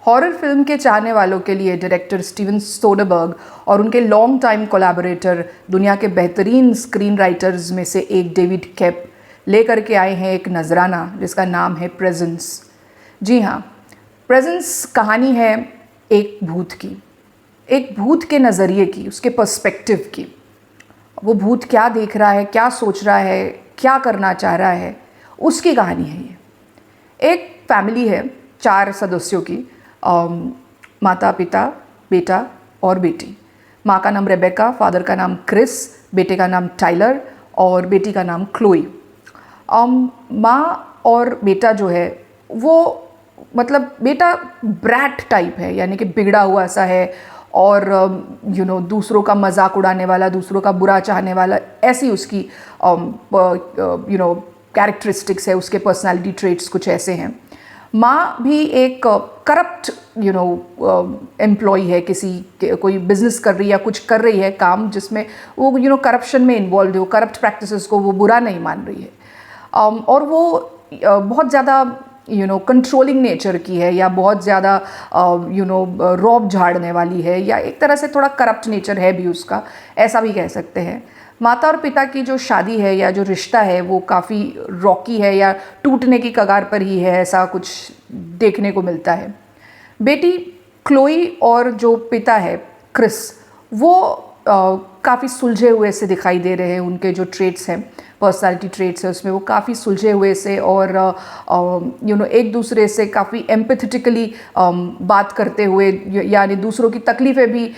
Horror film के चाहने वालों के लिए डायरेक्टर स्टीवन सोडरबर्ग और उनके लॉन्ग टाइम कोलैबोरेटर, दुनिया के बेहतरीन स्क्रीन राइटर्स में से एक डेविड केप लेकर के आए हैं एक नजराना जिसका नाम है प्रेजेंस। जी हाँ, प्रेजेंस कहानी है एक भूत की, एक भूत के नज़रिए की, उसके पर्सपेक्टिव की। वो भूत क्या देख रहा है, क्या सोच रहा है, क्या करना चाह रहा है, उसकी कहानी है ये। एक फैमिली है 4 सदस्यों की, माता पिता, बेटा और बेटी। माँ का नाम रेबेका, फादर का नाम क्रिस, बेटे का नाम टाइलर और बेटी का नाम क्लोई। माँ और बेटा जो है वो मतलब बेटा ब्रैट टाइप है, यानी कि बिगड़ा हुआ सा है और दूसरों का मजाक उड़ाने वाला, दूसरों का बुरा चाहने वाला, ऐसी उसकी कैरेक्टरिस्टिक्स है, उसके पर्सनालिटी ट्रेट्स कुछ ऐसे हैं। माँ भी एक करप्ट एम्प्लॉय है, कोई बिजनेस कर रही है या कुछ कर रही है काम जिसमें वो करप्शन में इन्वॉल्व है, वो करप्ट प्रैक्टिसेस को वो बुरा नहीं मान रही है। और वो बहुत ज़्यादा कंट्रोलिंग नेचर की है, या बहुत ज़्यादा रौब झाड़ने वाली है, या एक तरह से थोड़ा करप्ट नेचर है भी उसका, ऐसा भी कह सकते हैं। माता और पिता की जो शादी है या जो रिश्ता है वो काफ़ी रॉकी है या टूटने की कगार पर ही है, ऐसा कुछ देखने को मिलता है। बेटी क्लोई और जो पिता है क्रिस, वो काफ़ी सुलझे हुए से दिखाई दे रहे हैं। उनके जो ट्रेट्स हैं, पर्सनालिटी ट्रेट्स है, उसमें वो काफ़ी सुलझे हुए से और एक दूसरे से काफ़ी एम्पैथेटिकली बात करते हुए, यानी दूसरों की तकलीफ़ें भी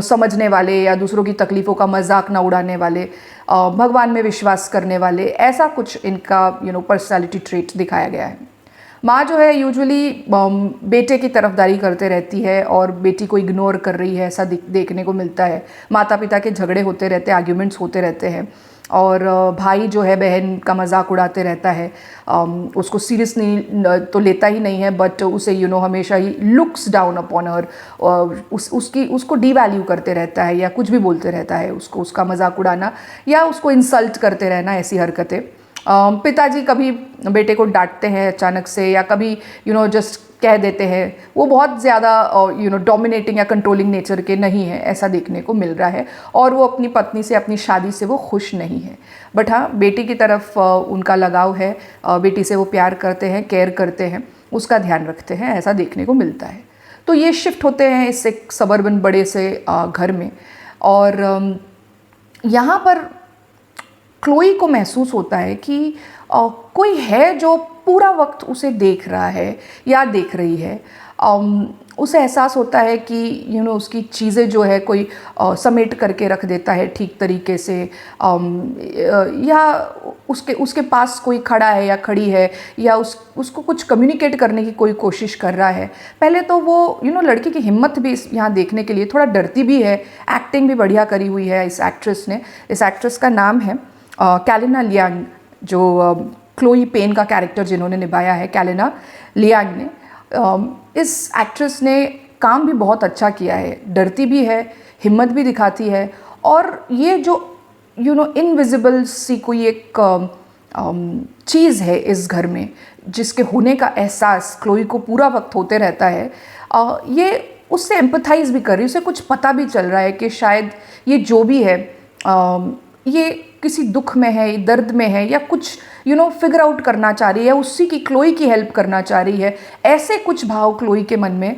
समझने वाले या दूसरों की तकलीफ़ों का मजाक ना उड़ाने वाले, भगवान में विश्वास करने वाले, ऐसा कुछ इनका पर्सनालिटी ट्रेट दिखाया गया है। माँ जो है यूजुअली बेटे की तरफदारी करते रहती है और बेटी को इग्नोर कर रही है, ऐसा देखने को मिलता है। माता पिता के झगड़े होते रहते हैं, आर्ग्यूमेंट्स होते रहते हैं, और भाई जो है बहन का मजाक उड़ाते रहता है, उसको सीरियस नहीं तो लेता ही नहीं है, बट उसे हमेशा he looks down upon her, उसको डीवैल्यू करते रहता है या कुछ भी बोलते रहता है, उसका मजाक उड़ाना या उसको इंसल्ट करते रहना, ऐसी हरकतें। पिताजी कभी बेटे को डांटते हैं अचानक से, या कभी जस्ट कह देते हैं। वो बहुत ज़्यादा डोमिनेटिंग या कंट्रोलिंग नेचर के नहीं है, ऐसा देखने को मिल रहा है। और वो अपनी पत्नी से, अपनी शादी से वो खुश नहीं है। बट हाँ, बेटी की तरफ उनका लगाव है, बेटी से वो प्यार करते हैं, केयर करते हैं, उसका ध्यान रखते हैं, ऐसा देखने को मिलता है। तो ये शिफ्ट होते हैं इस एक सबर्बन बड़े से घर में, और यहाँ पर क्लोई को महसूस होता है कि कोई है जो पूरा वक्त उसे देख रहा है या देख रही है। उसे एहसास होता है कि उसकी चीज़ें जो है कोई समेट करके रख देता है ठीक तरीके से, या उसके पास कोई खड़ा है या खड़ी है, या उसको कुछ कम्युनिकेट करने की कोई कोशिश कर रहा है। पहले तो वो लड़की की हिम्मत भी यहाँ देखने के लिए थोड़ा डरती भी है। एक्टिंग भी बढ़िया करी हुई है इस एक्ट्रेस ने। इस एक्ट्रेस का नाम है कैलिना लियांग, जो क्लोई पेन का कैरेक्टर जिन्होंने निभाया है, कैलिना लियांग ने। इस एक्ट्रेस ने काम भी बहुत अच्छा किया है, डरती भी है, हिम्मत भी दिखाती है, और ये जो इनविजिबल सी कोई एक चीज़ है इस घर में, जिसके होने का एहसास क्लोई को पूरा वक्त होते रहता है। ये उससे एम्पथाइज भी कर रही है, उसे कुछ पता भी चल रहा है कि शायद ये जो भी है ये किसी दुख में है, दर्द में है, या कुछ फिगर आउट करना चाह रही है, उसी की क्लोई की हेल्प करना चाह रही है। ऐसे कुछ भाव क्लोई के मन में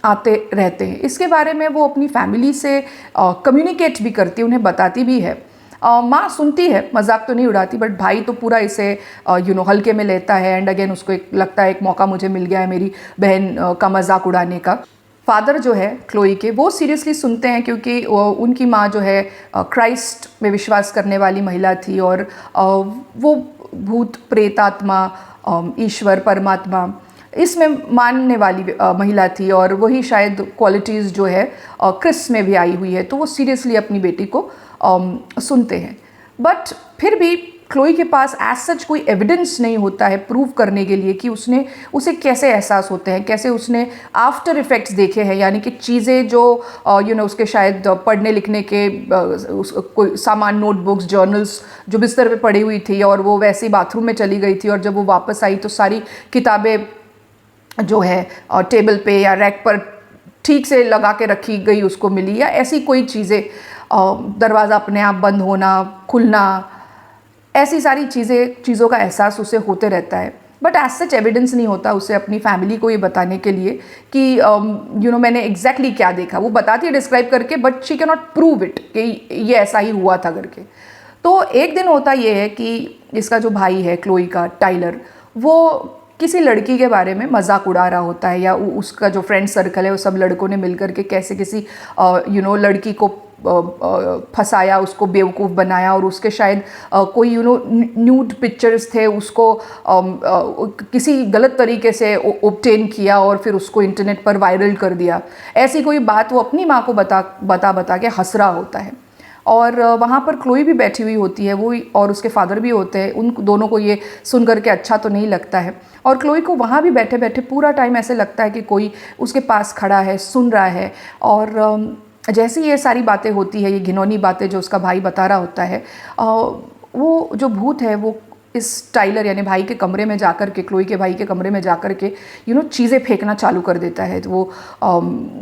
आते रहते हैं। इसके बारे में वो अपनी फैमिली से कम्युनिकेट भी करती है, उन्हें बताती भी है। माँ सुनती है, मजाक तो नहीं उड़ाती, बट भाई तो पूरा इसे हल्के में लेता है। एंड अगेन उसको लगता है एक मौका मुझे मिल गया है मेरी बहन का मजाक उड़ाने का। फादर जो है क्लोई के, वो सीरियसली सुनते हैं, क्योंकि उनकी माँ जो है क्राइस्ट में विश्वास करने वाली महिला थी, और वो भूत प्रेत आत्मा, ईश्वर परमात्मा, इसमें मानने वाली महिला थी, और वही शायद क्वालिटीज़ जो है क्रिस में भी आई हुई है। तो वो सीरियसली अपनी बेटी को सुनते हैं। बट फिर भी क्लोई के पास एज सच कोई एविडेंस नहीं होता है प्रूव करने के लिए कि उसे कैसे एहसास होते हैं, कैसे उसने आफ्टर इफ़ेक्ट्स देखे हैं, यानी कि चीज़ें जो उसके शायद पढ़ने लिखने के कोई सामान, नोटबुक्स, जर्नल्स जो बिस्तर पे पड़ी हुई थी, और वो वैसे ही बाथरूम में चली गई थी, और जब वो वापस आई तो सारी किताबें जो है टेबल पे या रैक पर ठीक से लगा के रखी गई उसको मिली, या ऐसी कोई चीज़ें, दरवाज़ा अपने आप बंद होना खुलना, ऐसी सारी चीज़ों का एहसास उसे होते रहता है। बट एज सच एविडेंस नहीं होता उसे अपनी फैमिली को ये बताने के लिए कि मैंने एग्जैक्टली क्या देखा। वो बताती है डिस्क्राइब करके, but she can not prove it कि ये ऐसा ही हुआ था करके। तो एक दिन होता ये है कि इसका जो भाई है क्लोई का, टाइलर, वो किसी लड़की के बारे में मजाक उड़ा रहा होता है, या उसका जो फ्रेंड सर्कल है वो सब लड़कों ने मिलकर के कैसे किसी लड़की को फंसाया, उसको बेवकूफ़ बनाया, और उसके शायद कोई न्यूड पिक्चर्स थे, उसको किसी गलत तरीके से ऑब्टेन किया और फिर उसको इंटरनेट पर वायरल कर दिया। ऐसी कोई बात वो अपनी माँ को बता के हंस रहा होता है। और वहाँ पर क्लोई भी बैठी हुई होती है, वो और उसके फादर भी होते हैं। उन दोनों को ये सुन करके अच्छा तो नहीं लगता है, और क्लोई को वहाँ भी बैठे बैठे पूरा टाइम ऐसे लगता है कि कोई उसके पास खड़ा है, सुन रहा है। और जैसी ये सारी बातें होती है, ये घिनौनी बातें जो उसका भाई बता रहा होता है, वो जो भूत है वो इस टाइलर यानी भाई के कमरे में जाकर के, क्लोई के भाई के कमरे में जाकर के चीज़ें फेंकना चालू कर देता है। तो वो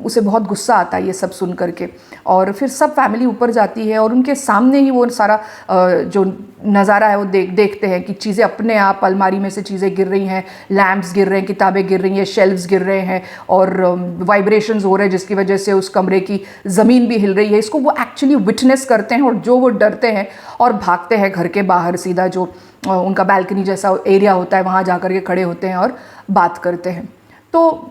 उसे बहुत गुस्सा आता है ये सब सुन करके, और फिर सब फैमिली ऊपर जाती है और उनके सामने ही वो सारा जो नज़ारा है वो देखते हैं कि चीज़ें अपने आप अलमारी में से चीज़ें गिर रही हैं, लैम्प्स गिर रहे हैं, किताबें गिर रही हैं, शेल्व्स गिर रहे हैं, और वाइब्रेशंस हो रहे हैं जिसकी वजह से उस कमरे की ज़मीन भी हिल रही है। इसको वो एक्चुअली विटनेस करते हैं, और जो वो डरते हैं और भागते हैं घर के बाहर, सीधा जो उनका बैल्कनी जैसा एरिया होता है वहाँ जा कर के खड़े होते हैं और बात करते हैं। तो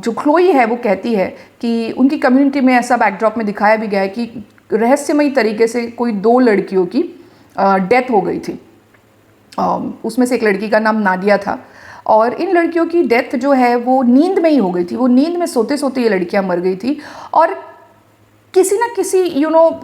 जो क्लोई है वो कहती है कि उनकी कम्युनिटी में ऐसा बैकड्रॉप में दिखाया भी गया है कि रहस्यमयी तरीके से कोई 2 लड़कियों की डेथ हो गई थी। उसमें से एक लड़की का नाम नादिया था, और इन लड़कियों की डेथ जो है वो नींद में ही हो गई थी। वो नींद में सोते सोते ये लड़कियां मर गई थी, और किसी ना किसी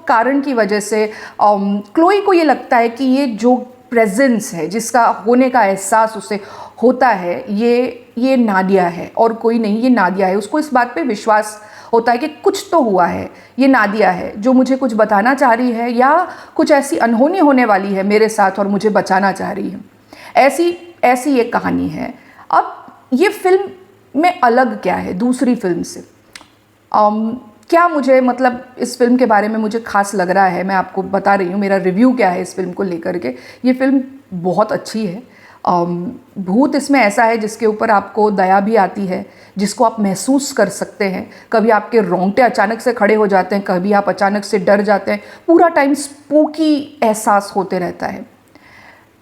कारण की वजह से क्लोई को ये लगता है कि ये जो प्रेजेंस है, जिसका होने का एहसास उसे होता है, ये नादिया है और कोई नहीं, ये नादिया है। उसको इस बात पे विश्वास होता है कि कुछ तो हुआ है, ये नादिया है जो मुझे कुछ बताना चाह रही है, या कुछ ऐसी अनहोनी होने वाली है मेरे साथ और मुझे बचाना चाह रही है। ऐसी एक कहानी है। अब ये फिल्म में अलग क्या है दूसरी फिल्म से? क्या मुझे इस फिल्म के बारे में मुझे खास लग रहा है, मैं आपको बता रही हूँ मेरा रिव्यू क्या है इस फिल्म को लेकर के। ये फिल्म बहुत अच्छी है। भूत इसमें ऐसा है जिसके ऊपर आपको दया भी आती है, जिसको आप महसूस कर सकते हैं। कभी आपके रोंगटे अचानक से खड़े हो जाते हैं, कभी आप अचानक से डर जाते हैं, पूरा टाइम स्पूकी एहसास होते रहता है।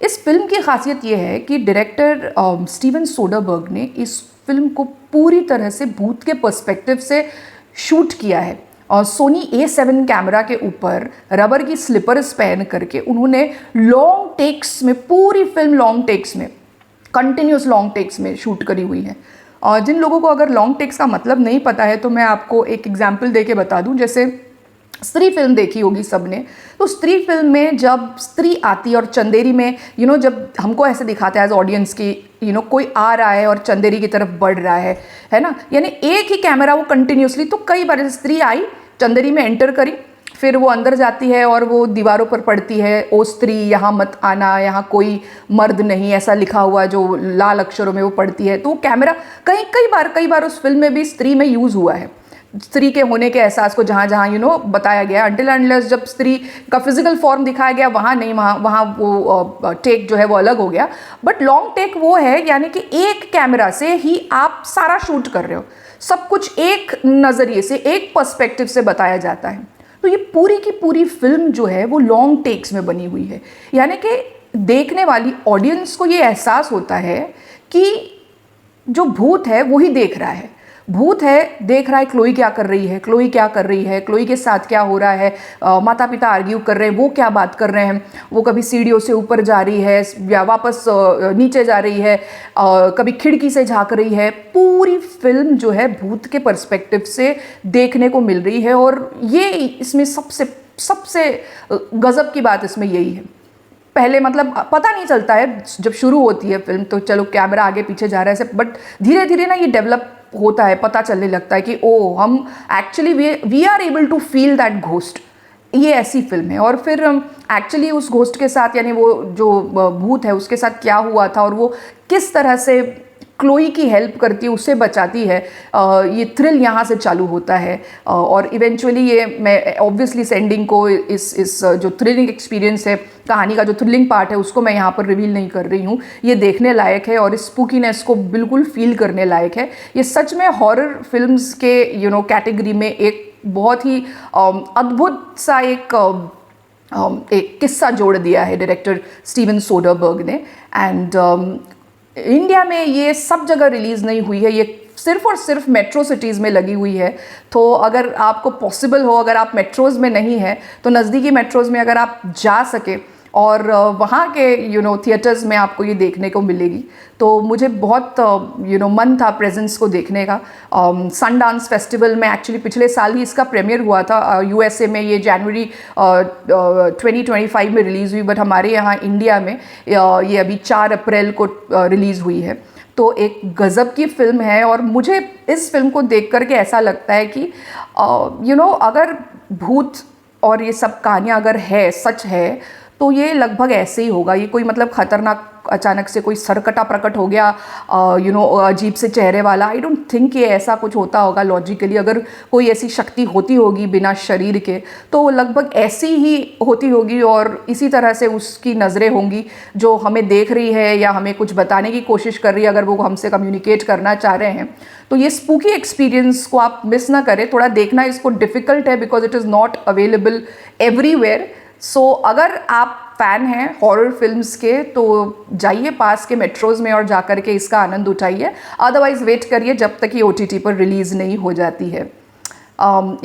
इस फिल्म की खासियत यह है कि डायरेक्टर स्टीवन सोडरबर्ग ने इस फिल्म को पूरी तरह से भूत के पर्सपेक्टिव से शूट किया है, और सोनी A7 कैमरा के ऊपर रबर की स्लिपर्स पहन करके उन्होंने लॉन्ग टेक्स में, पूरी फिल्म लॉन्ग टेक्स में, कंटिन्यूस लॉन्ग टेक्स में शूट करी हुई है। और जिन लोगों को अगर लॉन्ग टेक्स का मतलब नहीं पता है तो मैं आपको एक एग्जाम्पल दे के बता दूं। जैसे स्त्री फिल्म देखी होगी सबने, तो स्त्री फिल्म में जब स्त्री आती है और चंदेरी में जब हमको ऐसे दिखाता है एज ऑडियंस की कोई आ रहा है और चंदेरी की तरफ बढ़ रहा है ना, यानी एक ही कैमरा वो कंटिन्यूसली, तो कई बार जैसे स्त्री आई, चंदेरी में एंटर करी, फिर वो अंदर जाती है और वो दीवारों पर पढ़ती है, ओ स्त्री यहाँ मत आना, यहाँ कोई मर्द नहीं, ऐसा लिखा हुआ जो लाल अक्षरों में वो पढ़ती है। तो कैमरा कई बार उस फिल्म में भी स्त्री में यूज़ हुआ है, स्त्री के होने के एहसास को जहाँ जहाँ बताया गया। अंटिल अनलेस जब स्त्री का फिजिकल फॉर्म दिखाया गया वहाँ नहीं, वहाँ वो टेक जो है वो अलग हो गया। बट लॉन्ग टेक वो है यानी कि एक कैमरा से ही आप सारा शूट कर रहे हो, सब कुछ एक नज़रिए से, एक पर्सपेक्टिव से बताया जाता है। तो ये पूरी की पूरी फिल्म जो है वो लॉन्ग टेक्स में बनी हुई है, यानी कि देखने वाली ऑडियंस को ये एहसास होता है कि जो भूत है वही देख रहा है, भूत है देख रहा है क्लोई क्या कर रही है, क्लोई क्या कर रही है, क्लोई के साथ क्या हो रहा है, माता पिता आर्ग्यू कर रहे हैं, वो क्या बात कर रहे हैं, वो कभी सीढ़ियों से ऊपर जा रही है या वापस नीचे जा रही है, कभी खिड़की से झांक रही है। पूरी फिल्म जो है भूत के पर्सपेक्टिव से देखने को मिल रही है, और ये इसमें सबसे गजब की बात इसमें यही है। पहले पता नहीं चलता है जब शुरू होती है फिल्म, तो चलो कैमरा आगे पीछे जा रहा है, बट धीरे धीरे ना ये डेवलप होता है, पता चलने लगता है कि ओ हम actually we are able to feel that ghost. ये ऐसी फिल्म है। और फिर एक्चुअली उस घोस्ट के साथ, यानी वो जो भूत है उसके साथ क्या हुआ था और वो किस तरह से क्लोई की हेल्प करती है, उसे बचाती है, ये थ्रिल यहाँ से चालू होता है। और इवेंचुअली ये मैं ऑब्वियसली इस एंडिंग को, इस जो थ्रिलिंग एक्सपीरियंस है, कहानी का जो थ्रिलिंग पार्ट है, उसको मैं यहाँ पर रिवील नहीं कर रही हूँ। ये देखने लायक है और इस स्पूकीनेस को बिल्कुल फील करने लायक है। ये सच में हॉरर फिल्म्स के कैटेगरी में एक बहुत ही अद्भुत सा एक किस्सा जोड़ दिया है डायरेक्टर स्टीवन सोडरबर्ग ने। एंड इंडिया में ये सब जगह रिलीज़ नहीं हुई है, ये सिर्फ और सिर्फ मेट्रो सिटीज़ में लगी हुई है। तो अगर आपको पॉसिबल हो, अगर आप मेट्रोज़ में नहीं है तो नज़दीकी मेट्रोज़ में अगर आप जा सके और वहाँ के थिएटर्स में आपको ये देखने को मिलेगी। तो मुझे बहुत मन था प्रेजेंस को देखने का। सनडांस फेस्टिवल में एक्चुअली पिछले साल ही इसका प्रीमियर हुआ था, यूएसए में ये जनवरी 2025 में रिलीज़ हुई, बट हमारे यहाँ इंडिया में ये अभी 4 अप्रैल को रिलीज़ हुई है। तो एक गज़ब की फ़िल्म है और मुझे इस फिल्म को देख करके ऐसा लगता है कि अगर भूत और ये सब कहानियाँ अगर है, सच है, तो ये लगभग ऐसे ही होगा। ये कोई मतलब ख़तरनाक अचानक से कोई सरकटा प्रकट हो गया अजीब से चेहरे वाला, आई डोंट थिंक ये ऐसा कुछ होता होगा लॉजिकली। अगर कोई ऐसी शक्ति होती होगी बिना शरीर के तो वो लगभग ऐसी ही होती होगी और इसी तरह से उसकी नज़रें होंगी जो हमें देख रही है या हमें कुछ बताने की कोशिश कर रही है, अगर वो हमसे कम्युनिकेट करना चाह रहे हैं। तो ये स्पूकी एक्सपीरियंस को आप मिस ना करें। थोड़ा देखना इसको डिफ़िकल्ट है because it is not available everywhere. So अगर आप फ़ैन हैं हॉरर फिल्म्स के तो जाइए पास के मेट्रोज़ में और जाकर के इसका आनंद उठाइए, अदरवाइज़ वेट करिए जब तक ये OTT पर रिलीज़ नहीं हो जाती है।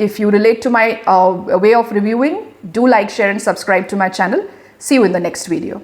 If you relate to my way of reviewing, do like, share and subscribe to my channel. See you in the next video.